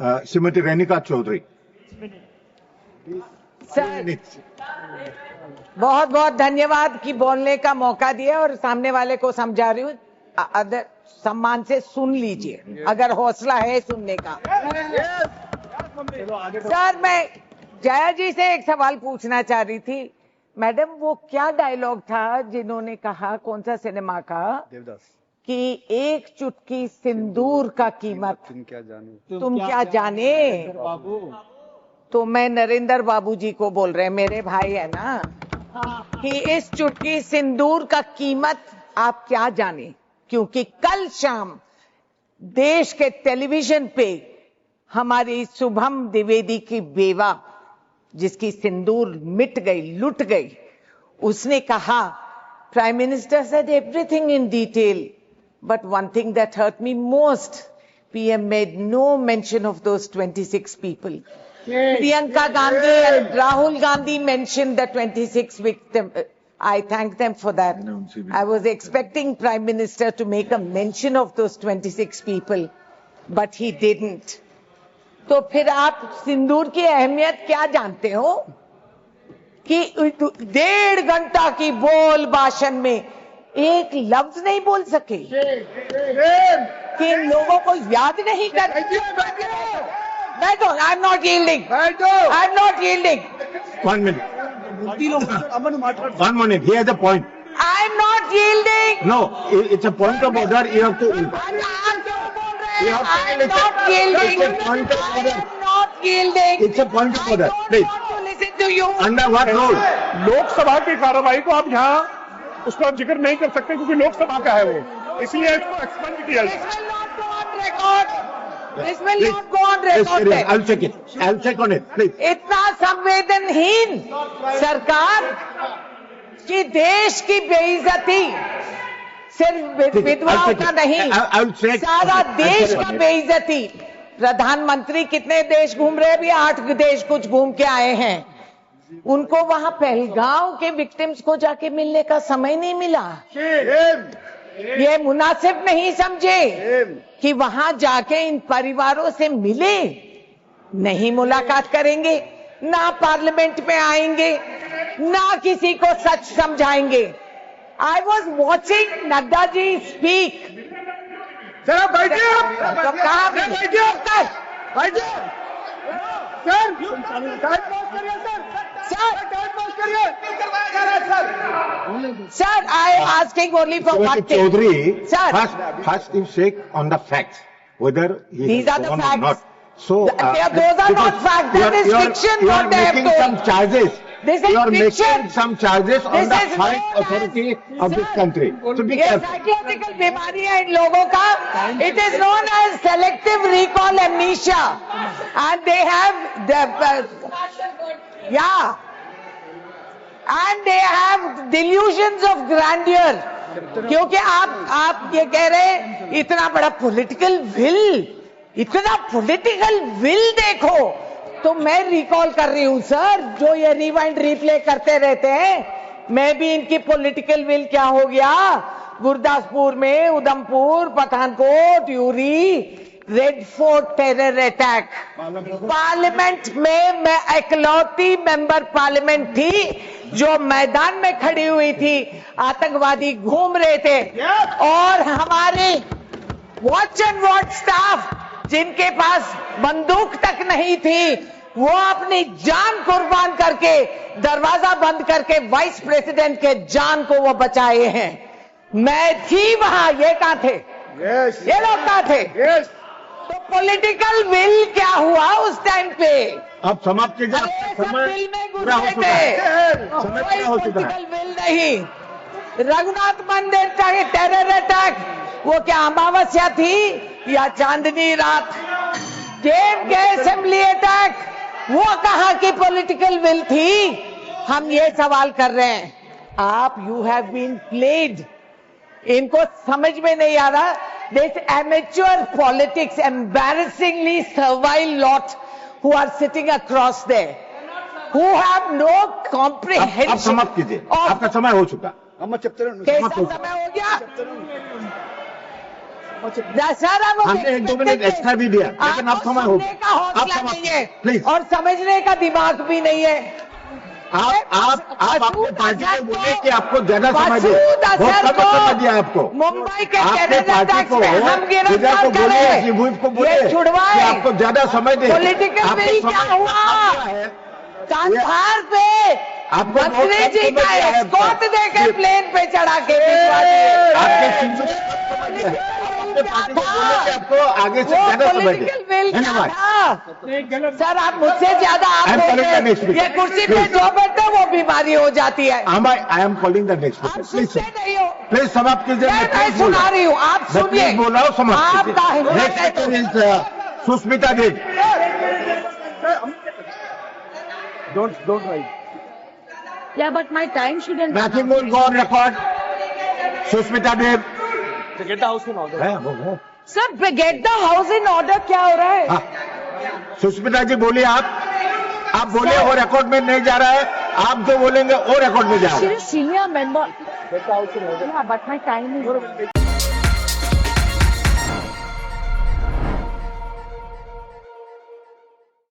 Shrimati Renuka Chaudhary. Sir बहुत बहुत धन्यवाद कि बोलने का मौका दिया और सामने वाले को समझा रही हूँ। अदर सम्मान से सुन लीजिए अगर हौसला है सुनने का। सर मैं जया जी से एक सवाल पूछना चाह रही थी। मैडम वो क्या डायलॉग था जिन्होंने कहा, कौन सा सिनेमा का, देवदास, कि एक चुटकी सिंदूर का कीमत तुम क्या जाने। तो मैं नरेंद्र बाबू जी को बोल रहे हैं, मेरे भाई है ना, कि इस चुटकी सिंदूर का कीमत आप क्या जाने। क्योंकि कल शाम देश के टेलीविजन पे हमारी शुभम द्विवेदी की बेवा, जिसकी सिंदूर मिट गई, लुट गई, उसने कहा, prime minister said everything in detail, but one thing that hurt me most, PM made no mention of those 26 people. Priyanka Gandhi and Rahul Gandhi mentioned the 26 victims. I thank them for that. I was expecting Prime Minister to make a mention of those 26 people, but he didn't. तो फिर आप सिंदूर की अहमियत क्या जानते हो कि 1.5 घंटा की बोल भाषण में एक लफ्ज नहीं बोल सके, कि इन लोगों को याद नहीं कर। बैठो, I am not yielding, I am not yielding. 1 minute. 1 minute. He has a point. I am not yielding. No, it's a point of order. You have to. I am not yielding. It's a point of I order. am not yielding. It's a point of order. I don't Please. want to listen to you. Under what rule? Lok Sabha की कार्रवाई को आप यहाँ उसका जिक्र नहीं कर सकते क्योंकि लोकसभा का है वो, इसलिए इसको एक्सपेंड किया। This will not go on record. This will not go on record. I'll check it. I'll check on it. Please. इतना संवेदनहीन सरकार कि देश की बेइज्जती सिर्फ विधवाओं का नहीं, सारा देश का बेइज्जती। प्रधानमंत्री कितने देश घूम रहे हैं, भी 8 देश कुछ घूम के आए हैं। उनको वहां पहलगांव के विक्टिम्स को जाके मिलने का समय नहीं मिला। ये मुनासिब नहीं समझे कि वहां जाके इन परिवारों से मिले, नहीं मुलाकात करेंगे, ना पार्लियामेंट में आएंगे, ना किसी को सच समझाएंगे। I was watching Nadda ji speak. Sir आप बैठिए, तो कहा बैठिए सर, बैठिए सर, टाइम पास करिए सर, टाइम पास करिए, करवाया जा रहा है sir. sir, I asking only for one thing. Chaudhary, Sir, first you check on the facts whether he These has are the gone or facts. not. So those are not facts. That is fiction. You are What they have making some told. charges. This is You are fiction. making some charges on This the is high known authority as- of this Sir, country. So be ये careful. Psychological बीमारी है इन लोगों का। It is known as selective recall amnesia, and they have and they have delusions of grandeur. क्योंकि आप ये कह रहे हैं इतना बड़ा पॉलिटिकल विल, इतना पॉलिटिकल विल देखो, तो मैं रिकॉल कर रही हूं सर, जो ये रिवाइंड रिप्ले करते रहते हैं, मैं भी इनकी पॉलिटिकल विल क्या हो गया, गुरदासपुर में, Udhampur, Pathankot, Yuri, red fort terror attack, parliament में मैं इकलौती मेंबर पार्लियामेंट थी जो मैदान में खड़ी हुई थी, आतंकवादी घूम रहे थे और हमारे वॉच एंड वॉच स्टाफ जिनके पास बंदूक तक नहीं थी, वो अपनी जान कुर्बान करके, दरवाजा बंद करके वाइस प्रेसिडेंट के जान को वो बचाए हैं। मैं थी वहां, ये कहां थे? ये लोग कहां थे? तो पॉलिटिकल विल क्या हुआ उस टाइम पे? आप समाप्त कीजिए। समय बिल में घुस गए थे, कोई पॉलिटिकल विल नहीं। रघुनाथ मंदिर टेरर अटैक, वो क्या अमावस्या थी या चांदनी रात? जेब के असेंबली अटैक, वो कहां की पॉलिटिकल विल थी? हम ये सवाल कर रहे हैं। आप यू हैव बीन प्लेड, इनको समझ में नहीं आ रहा। This amateur politics, embarrassingly servile lot who are sitting across there, who have no comprehension. आप समाप्त कीजिए, आपका समय हो चुका। कैसा समय हो गया? दशहरा हमने 1-2 मिनट एक्स्ट्रा भी दिया, लेकिन अब समय हो सुनने का हौसला नहीं है प्लीज। और समझने का दिमाग भी नहीं है। आप अपने पार्टी को बोले कि आपको ज्यादा समय दे, मसूद बहुत अजहर कम समय दिया को आपको। मुंबई के आपने कैनेडा पार्टी टैक्स को में हम लीडर गिरफ्तार को बोले, करें, चीफ को बोले ये छुड़वाए। कि आपको ज्यादा समय दे। पॉलिटिकल आपको बिल क्या समय हुआ? क्या है? कांधार पे आपको बहुत मंत्री कम जी समय का दिया है। एस्कॉर्ट देके प्लेन पे चढ़ा के भिजवा दिए। आपके चीफ को समय दिया है। अपने पार्टी को बोले कि आपको आगे से वो ज्यादा समय दे। पॉलिटिकल बिल क्या धन्यवाद। था? सर आप मुझसे ज्यादा आप I am calling the बोलते next हैं। speaker. ये कुर्सी पे Please. जो बैठते वो बीमारी हो जाती है। I am calling the next आप प्लीज सुनते नहीं हो। प्लीज समाप्त कीजिए। मैं सुना रही हूँ, आप मैं सुनिए। प्लीज बोल रहा हूँ, समाप्त आपका हिम्मत है तो- next is Sushmita Dev. Don't write. Yeah, but my time shouldn't. Nothing will go on record. Sushmita Dev Get the house in order. है वो। Sir get the house in order क्या हो रहा है? हाँ। सुस्मिता जी बोलिए आप बोलिए, वो रिकॉर्ड में नहीं जा रहा है, आप जो बोलेंगे वो रिकॉर्ड में जा रहा है। She's a senior member. Get the house in order. Yeah, but my time is.